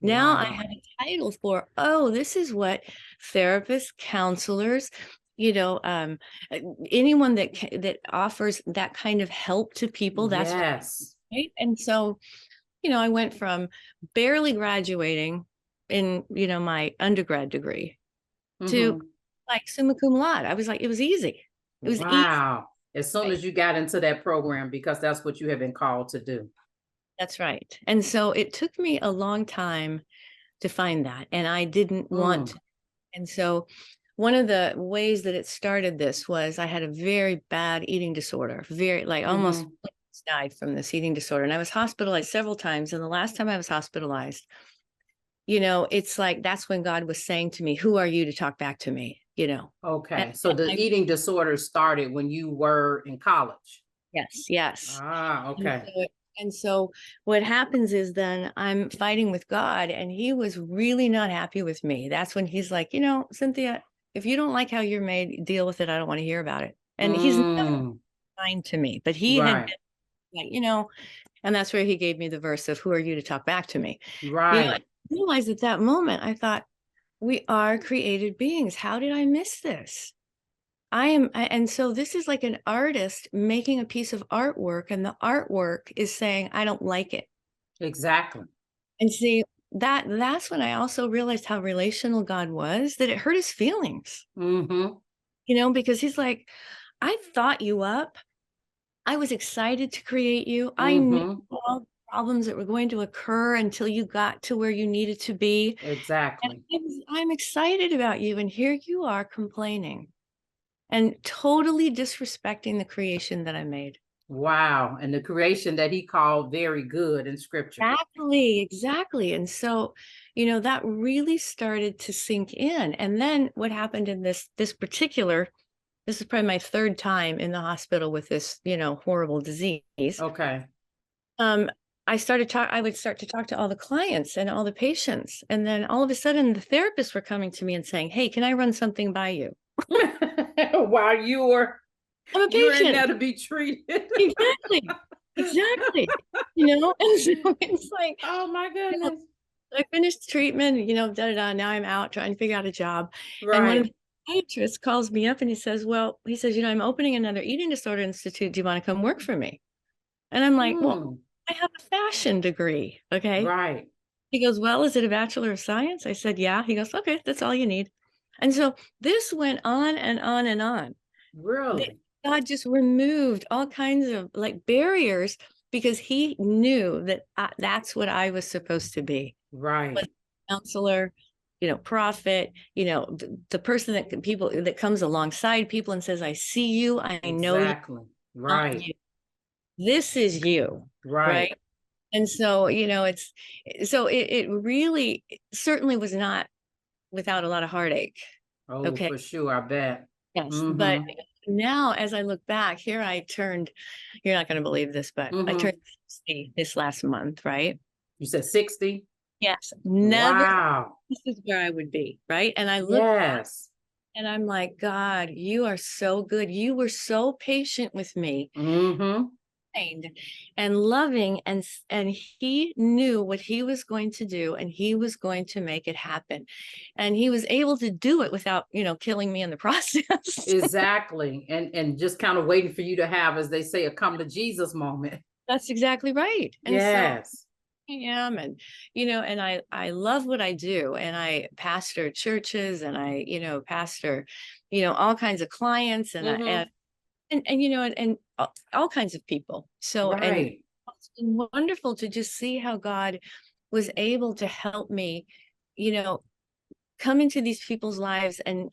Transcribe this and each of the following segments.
Now I Wow. have a title for, oh, this is what therapists, counselors, you know, anyone that offers that kind of help to people, that's what, Yes. right? And so, I went from barely graduating in, my undergrad degree to Hmm. like summa cum laude. I was like, it was easy. It was easy. Wow. As soon Right. as you got into that program, because that's what you have been called to do. That's right. And so it took me a long time to find that. And I didn't want Mm. to. And so one of the ways that it started this was I had a very bad eating disorder, very like almost Hmm. died from this eating disorder. And I was hospitalized several times. And the last time I was hospitalized, it's like that's when God was saying to me, who are you to talk back to me? And Okay. So the eating disorder started when you were in college. yes, yes. Ah, And okay. so, and so what happens is then I'm fighting with God, and he was really not happy with me. That's when he's like, Cinthia, if you don't like how you're made, deal with it. I don't want to hear about it. And he's never Mm. kind to me, but he had Right. been like, and that's where he gave me the verse of who are you to talk back to me? I Right. realized at that moment, I thought, we are created beings. How did I miss this? And so this is like an artist making a piece of artwork, and the artwork is saying, I don't like it. Exactly. And see, that's when I also realized how relational God was, that it hurt his feelings, Mm-hmm. because he's like, I thought you up. I was excited to create you. I knew Mm-hmm. all the problems that were going to occur until you got to where you needed to be. And Exactly. I'm excited about you. And here you are complaining and totally disrespecting the creation that I made. Wow. And the creation that he called very good in scripture. Exactly, exactly. And so, that really started to sink in. And then what happened in this particular, this is probably my third time in the hospital with this, horrible disease. Okay. Um, I would start to talk to all the clients and all the patients. And then all of a sudden the therapists were coming to me and saying, hey, can I run something by you? While I'm a you're in patient. there to be treated. Exactly. Exactly. And so it's like, Oh my goodness. I finished treatment, da da da. Now I'm out trying to figure out a job. And one of Right. the psychiatrists calls me up and he says, I'm opening another eating disorder institute. Do you want to come work for me? And I'm like, well, Hmm. I have a fashion degree. Okay. Right. He goes, well, is it a Bachelor of Science? I said, yeah. He goes, okay, that's all you need. And so this went on and on and on. Really? God just removed all kinds of like barriers because he knew that that's what I was supposed to be. Right. But counselor, prophet, the person people that comes alongside people and says, I see you, I know you, Exactly. not Right. you. This is you, Right. right? And so, it really certainly was not without a lot of heartache. Oh, Okay. for sure. I bet. Yes. But Mm-hmm. now as I look back, here I turned, you're not going to believe this, but I turned Mm-hmm. 60 this last month, right? You said 60? Yes. Never, Wow. this is where I would be, right? And I look Yes. and I'm like, God, you are so good. You were so patient with me, Mm-hmm. kind and loving, and he knew what he was going to do, and he was going to make it happen. And he was able to do it without, killing me in the process. Exactly. And just kind of waiting for you to have, as they say, a come to Jesus moment. That's exactly right. And so Yes. I am, and and I love what I do, and I pastor churches, and I pastor all kinds of clients, and I Mm-hmm. and all kinds of people. So, and Right. it's been wonderful to just see how God was able to help me, you know come into these people's lives, and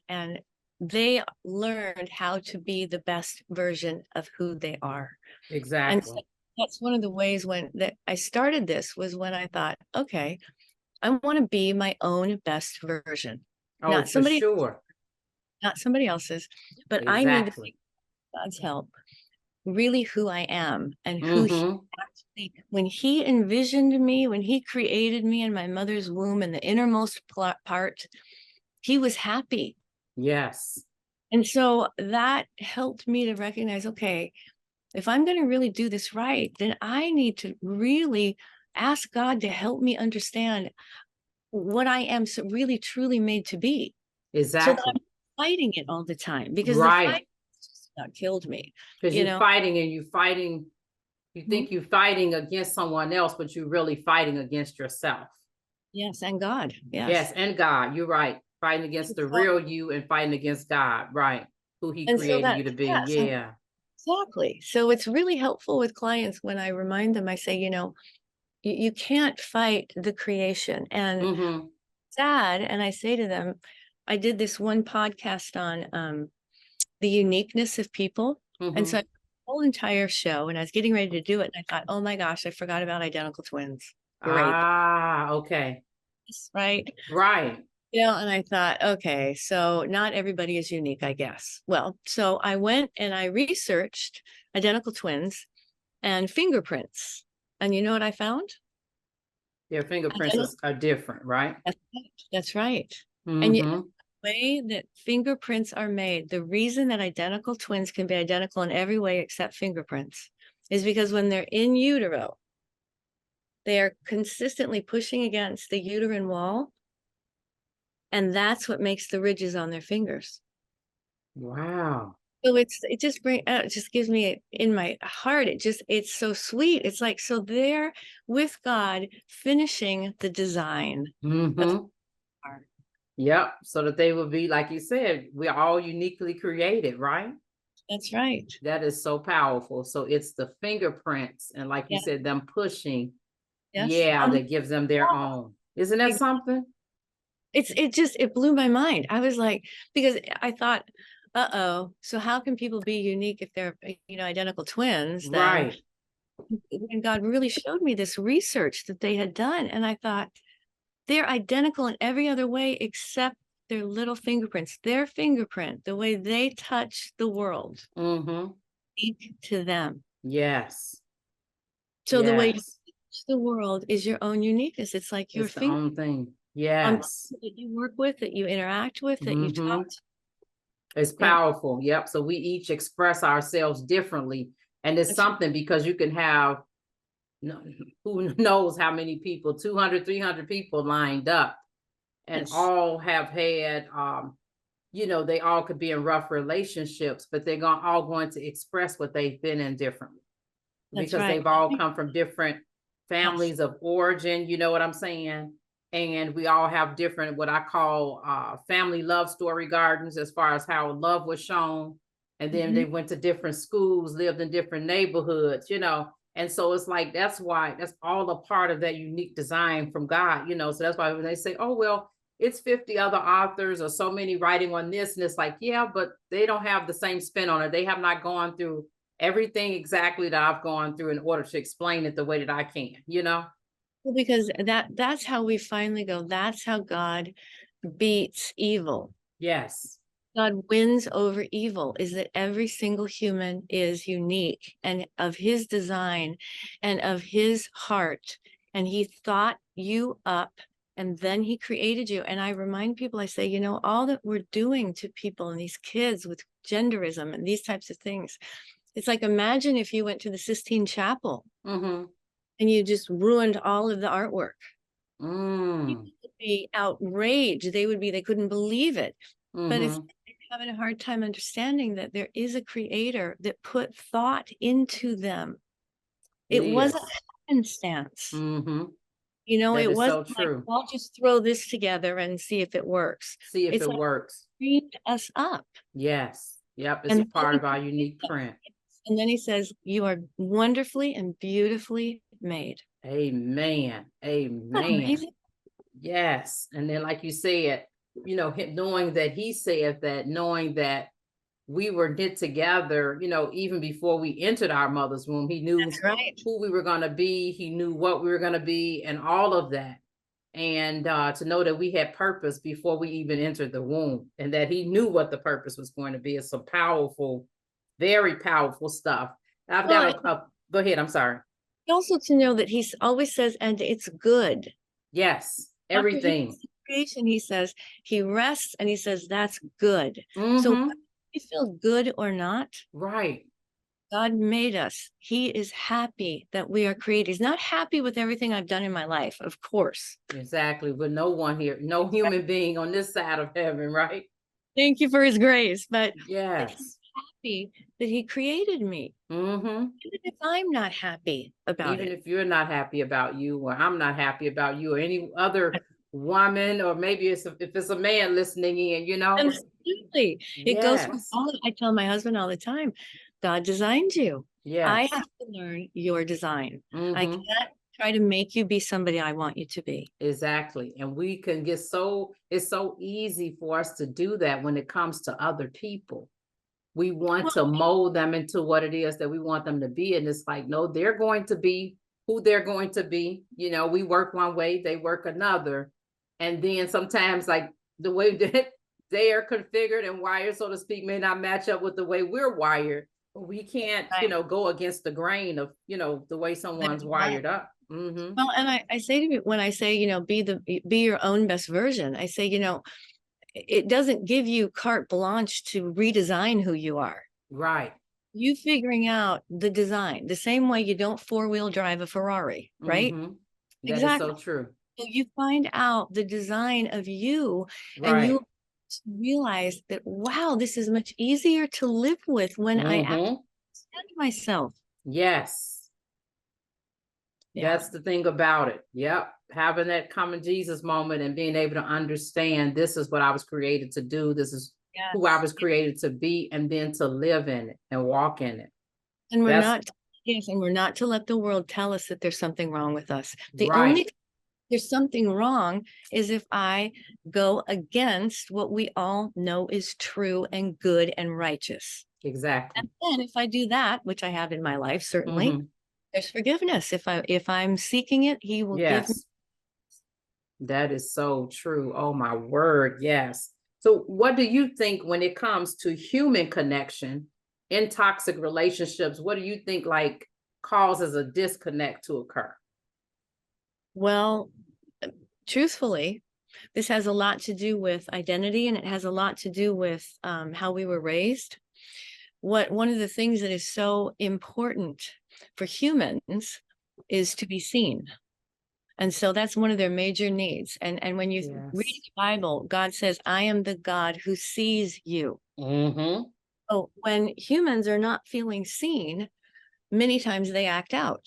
they learned how to be the best version of who they are. And so Exactly. that's one of the ways when that I started this, was when I thought, okay, I want to be my own best version, Oh, not for somebody, sure. not somebody else's, but I need to Exactly. take God's help, really who I am and who he Mm-hmm. actually, when he envisioned me, when he created me in my mother's womb in the innermost part, he was happy. Yes. And so that helped me to recognize, okay, if I'm going to really do this right, then I need to really ask God to help me understand what I am so really truly made to be. So that Exactly. I'm fighting it all the time, because the Right. fight just about killed me, Because you you're know? fighting and you're fighting, you Mhm. think you're fighting against someone else, but you're really fighting against yourself. Yes, and God. Yes, Yes. and God, you're right. Fighting against And the so, real you and fighting against God, right? Who he and so created you that, to be. yes, Yeah. exactly. So it's really helpful with clients when I remind them, I say, you can't fight the creation. And Mm-hmm. sad, and I say to them, I did this one podcast on the uniqueness of people. And so Mm-hmm. I whole entire show, and I was getting ready to do it, and I thought, oh my gosh, I forgot about identical twins. Great. Ah, okay. Right. Right. And I thought, okay, so not everybody is unique, I guess. Well, so I went and I researched identical twins and fingerprints. And you know what I found? Their fingerprints Identical. are different, right? That's right. That's right. And yet, Mm-hmm. the way that fingerprints are made, the reason that identical twins can be identical in every way except fingerprints is because when they're in utero, they are consistently pushing against the uterine wall, and that's what makes the ridges on their fingers. Wow. So it just gives me in my heart, it's so sweet. It's like, so they're with God finishing the design of Mm-hmm. our. Yep. So that they will be, like you said, we're all uniquely created, right? That's right. That is so powerful. So it's the fingerprints and, like you Yeah. said, them pushing, Yes. yeah, On the that gives them their wall. own. Isn't that something? It blew my mind. I was like, because I thought, uh-oh, so how can people be unique if they're, identical twins then? Right. And God really showed me this research that they had done. And I thought, they're identical in every other way except their little fingerprints. Their fingerprint, the way they touch the world, Mm-hmm. speak to them. Yes. So the way you Yes. touch the world is your own uniqueness. It's like your It's the finger own thing. on Yes. people that you work with, that you interact with, that you talk Mm-hmm. to. It's Yeah, powerful. Yep. So we each express ourselves differently. And it's that's something because you can have, no, who knows how many people, 200, 300 people lined up and yes, all have had, they all could be in rough relationships, but all going to express what they've been in differently that's because right. they've all come from different Yes, families of origin, you know what I'm saying? And we all have different, what I call family love story gardens, as far as how love was shown. And then mhm. they went to different schools, lived in different neighborhoods. And so it's like, that's why that's all a part of that unique design from God. So that's why when they say, oh, well, it's 50 other authors or so many writing on this, and it's like, yeah, but they don't have the same spin on it. They have not gone through everything exactly that I've gone through in order to explain it the way that I can. Well, because that's how we finally go. That's how God beats evil. Yes. God wins over evil, is that every single human is unique and of his design and of his heart. And he thought you up and then he created you. And I remind people, I say, all that we're doing to people and these kids with genderism and these types of things. It's like, imagine if you went to the Sistine Chapel Mm-hmm. and you just ruined all of the artwork. Mm. People would be outraged. They couldn't believe it. But it's Mm-hmm. having a hard time understanding that there is a creator that put thought into them. It It wasn't is. happenstance. Mm-hmm. That It is wasn't so like, true. I'll just throw this together and see if it works. See if It's it like works. he cleaned us up. Yes. Yep. It's a And then part of our unique print. he says, you are wonderfully and beautifully made. Amen. Isn't that Amen. amazing? Yes. And then, like you said, knowing that he said that, knowing that we were knit together, even before we entered our mother's womb, he knew That's right. who we were going to be. He knew what we were going to be and all of that. And to know that we had purpose before we even entered the womb and that he knew what the purpose was going to be is some powerful, very powerful stuff. I've Well, got go ahead. I'm sorry. also to know that he always says, and it's good. Yes. After he Everything. makes the creation, he says, he rests and he says, that's good. So Mm-hmm. whether you feel good or not, Right. God made us. He is happy that we are created. He's not happy with everything I've done in my life, of course. Exactly. But no one here, no human being on this side of heaven, right? Thank you for his grace, but Yes. happy that he created me. Mm-hmm. Even if I'm not happy about Even it. if you're not happy about you, or I'm not happy about you, or any other woman, or maybe if it's a man listening in, you know. Absolutely. It goes with Yes. all. I tell my husband all the time, God designed you. I Yes. have to learn your design. I Mm-hmm. can't try to make you be somebody I want you to be. Exactly. And we can get it's so easy for us to do that when it comes to other people. We want to mold them into what it is that we want them to be. And it's like, no, they're going to be who they're going to be. You know, we work one way, they work another. And then sometimes, like, the way that they are configured and wired, so to speak, may not match up with the way we're wired. But we can't, Right. go against the grain of, the way someone's wired up. Mm-hmm. Well, and I say to me, when I say, be your own best version, I say, it doesn't give you carte blanche to redesign who you are. Right. You figuring out the design, the same way you don't four-wheel drive a Ferrari, right? Mm-hmm. That Exactly. is so true. So you find out the design of you, and Right. you realize that, wow, this is much easier to live with when I Mm-hmm. understand myself. Yes. Yeah. That's the thing about it. Yep. Having that common Jesus moment and being able to understand this is what I was created to do. This is who I was created to be, and then to live in it and walk in it. And we're That's not, yes, and we're not to let the world tell us that there's something wrong with us. The right. only there's something wrong is if I go against what we all know is true and good and righteous. Exactly. And then if I do that, which I have in my life, certainly, Mm-hmm. there's forgiveness. If I'm seeking it, he will give me. That is so true. Oh my word. Yes. So what do you think when it comes to human connection in toxic relationships? What do you think like causes a disconnect to occur? Well, truthfully, this has a lot to do with identity, and it has a lot to do with how we were raised. One of the things that is so important for humans is to be seen. And so that's one of their major needs. And when you read the Bible, God says, I am the God who sees you. Mm-hmm. Oh, when humans are not feeling seen, many times they act out.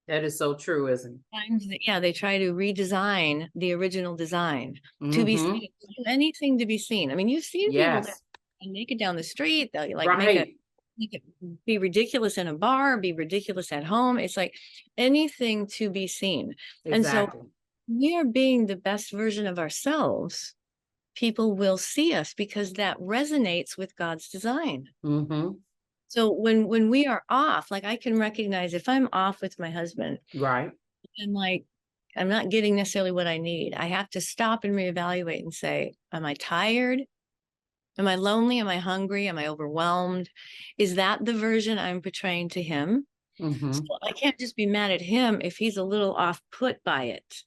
That is so true, isn't it? Yeah, they try to redesign the original design to be seen. Anything to be seen. I mean, you've seen people that make it down the street, they'll like make it be ridiculous in a bar, be ridiculous at home. It's like anything to be seen. And so we are being the best version of ourselves. People will see us because that resonates with God's design. Mm-hmm. So when we are off, like I can recognize if I'm off with my husband, right, and like I'm not getting necessarily what I need, I have to stop and reevaluate and say, am I tired? Am I lonely? Am I hungry? Am I overwhelmed? Is that the version I'm portraying to him? Mm-hmm. So I can't just be mad at him if he's a little off put by it.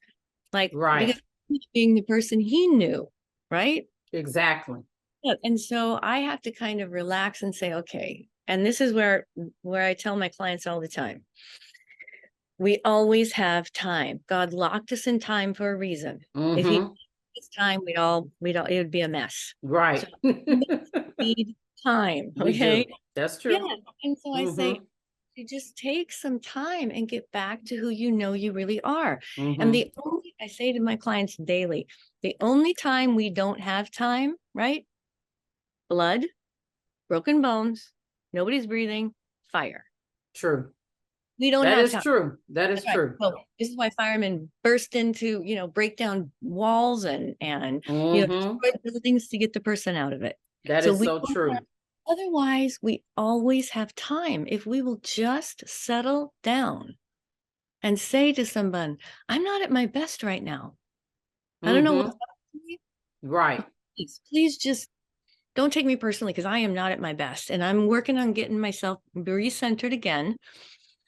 Like, because he's being the person he knew, right? Exactly. Yeah. And so I have to kind of relax and say, okay. And this is where I tell my clients all the time. We always have time. God locked us in time for a reason. Mm-hmm. If he it's time, it would be a mess. Right. So need time. Okay. That's true. Yeah. And so I say, you just take some time and get back to who you know you really are. And I say to my clients daily, the only time we don't have time, right? Blood, broken bones, nobody's breathing, fire. True. We don't have time. True. That is true. So this is why firemen burst into, break down walls and destroy buildings to get the person out of it. That is so true. Otherwise, we always have time if we will just settle down and say to someone, I'm not at my best right now. I don't know what's up with me. Right. Please just don't take me personally because I am not at my best. And I'm working on getting myself recentered again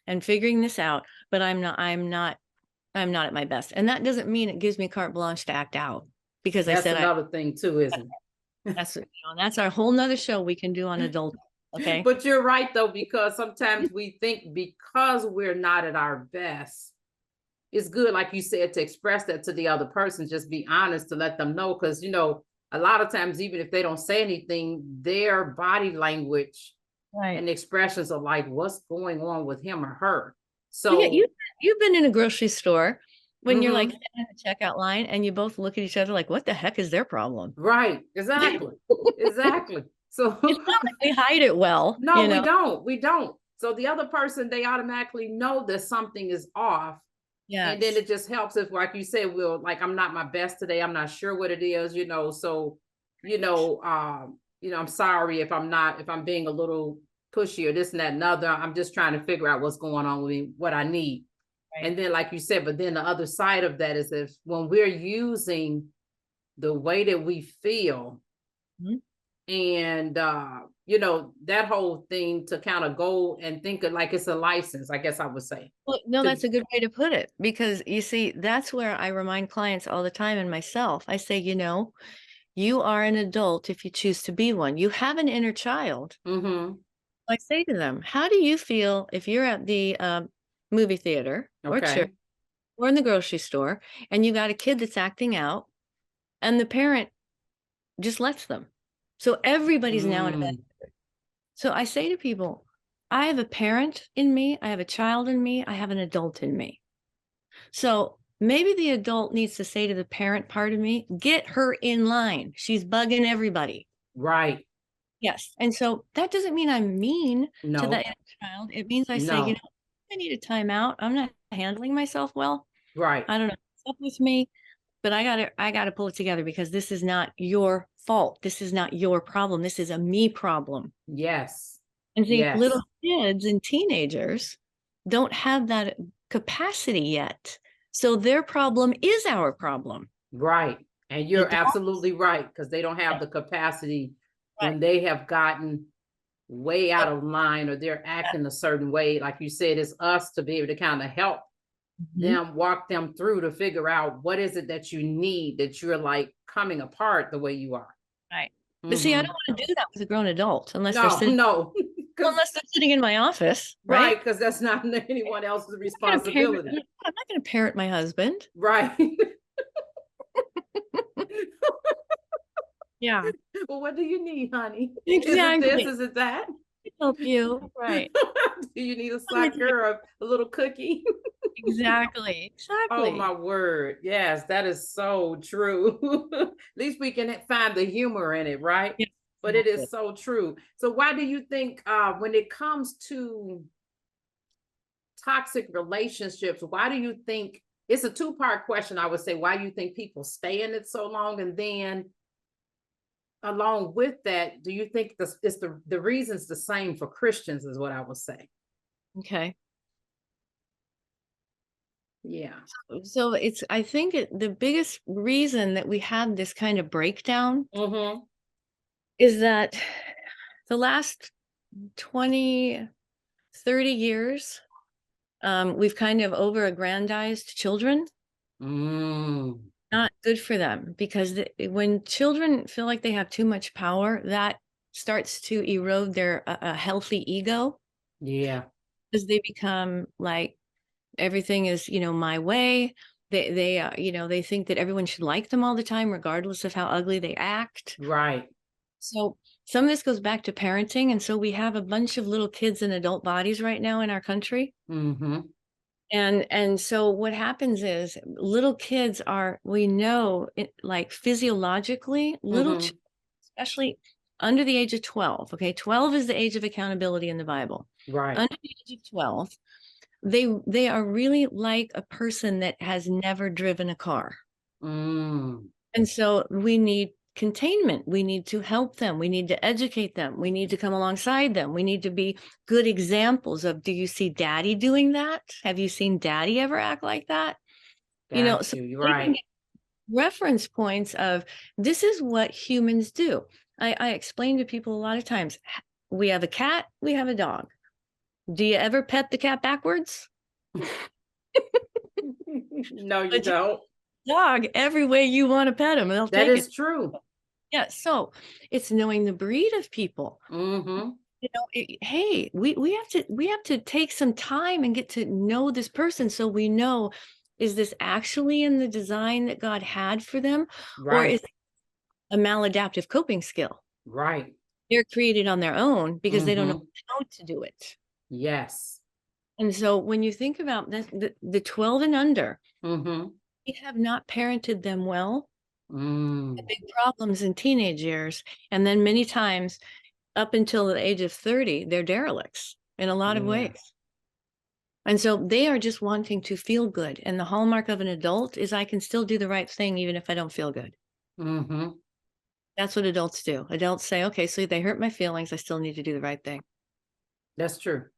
and figuring this out, but I'm not at my best. And that doesn't mean it gives me carte blanche to act out because that's another thing too, isn't it? That's our whole nother show we can do on adult. Okay. But you're right though, because sometimes we think because we're not at our best, it's good, like you said, to express that to the other person, just be honest to let them know. Because, a lot of times, even if they don't say anything, their body language Right. and expressions are like, what's going on with him or her? Well, yeah, So, you've been in a grocery store when you're like mhm, standing in the checkout line and you both look at each other like, what the heck is their problem? right, exactly, exactly. So, It's not like we hide it well, no, we don't. So the other person, they automatically know that something is off. And then Yes. it just helps if, like you said, like, I'm not my best today. I'm not sure what it is, so, I'm sorry if if I'm being a little pushy or this and that and other. I'm just trying to figure out what's going on with me, what I need. Right. And then, like you said, but then the other side of that is if when we're using the way that we feel, Mhm. and that whole thing to kind of go and think of like it's a license, I guess I would say. Well, no, To that's a good way to put it because you see, that's where I remind clients all the time and myself. I say, you are an adult if you choose to be one. You have an inner child. mm-hmm. I say to them, how do you feel if you're at the movie theater or church Okay. or in the grocery store and you got a kid that's acting out and the parent just lets them? So everybody's now in a bed. Mm, So I say to people, I have a parent in me, I have a child in me, I have an adult in me. So maybe the adult needs to say to the parent part of me, get her in line. She's bugging everybody. right. Yes. And so that doesn't mean I'm mean to the No, inner child. It means I say, no, I need a timeout. I'm not handling myself well. right. I don't know what's up with me, but I gotta pull it together because this is not your fault. This is not your problem. This is a me problem. Yes. And see, little Yes. kids and teenagers don't have that capacity yet. So their problem is our problem. Right. And you're Adults, absolutely right, because they don't have yeah, the capacity right. when they have gotten way out of line or they're acting a certain way. Like you said, it's us to be able to kind of help Mhm. them, walk them through to figure out what is it that you need, that you're like coming apart the way you are. Right. But see, I Hmm. don't want to do that with a grown adult unless they're No, sitting no, because unless they're sitting in my office, right? right, because that's not anyone else's I'm not gonna parent, responsibility. I'm not gonna parent my husband. Right. Yeah, Well, what do you need, honey? Is it this? exactly. Is it that? Help you. Right. Do you need a I'm gonna take- sucker or a little cookie? Exactly. Oh my Exactly. word. Yes, that is so true. At least we can find the humor in it, right? Yeah, But it exactly. is so true. So why do you think when it comes to toxic relationships, why do you think it's a two-part question? I would say, why do you think people stay in it so long? And then along with that, do you think this is the reasons the same for Christians, is what I would say. Okay. Yeah. So I think the biggest reason that we have this kind of breakdown Mm-hmm. is that the last 20, 30 years, we've kind of over-aggrandized children. Mm. Not good for them because when children feel like they have too much power, that starts to erode their a healthy ego Yeah. because they become like everything is, my way. They think that everyone should like them all the time, regardless of how ugly they act. Right. So some of this goes back to parenting. And so we have a bunch of little kids in adult bodies right now in our country. Mm-hmm. And so what happens is little kids are, we know it, like physiologically, Mm-hmm. especially under the age of 12. Okay. 12 is the age of accountability in the Bible. Right. Under the age of 12, they are really like a person that has never driven a car. Mm. And so we need containment. We need to help them. We need to educate them. We need to come alongside them. We need to be good examples of, do you see daddy doing that? Have you seen daddy ever act like that? Got So you. You're they can right. get reference points of this is what humans do. I explain to people a lot of times, we have a cat, we have a dog. Do you ever pet the cat backwards? No, you But don't. dog every way you want to pet them, they'll That take it. is true. Yeah, so it's knowing the breed of people. Mm-hmm. Hey, we have to take some time and get to know this person so we know, is this actually in the design that God had for them, or Right, is it a maladaptive coping skill? right. They're created on their own because they don't know Mm-hmm. how to do it. Yes. And so when you think about the 12 and under, Mm-hmm. we have not parented them well, Mm. big problems in teenage years, and then many times up until the age of 30, they're derelicts in a lot of Yeah. ways. And so they are just wanting to feel good. And the hallmark of an adult is I can still do the right thing even if I don't feel good. Mm-hmm. That's what adults do. Adults say, okay, so they hurt my feelings. I still need to do the right thing. That's true.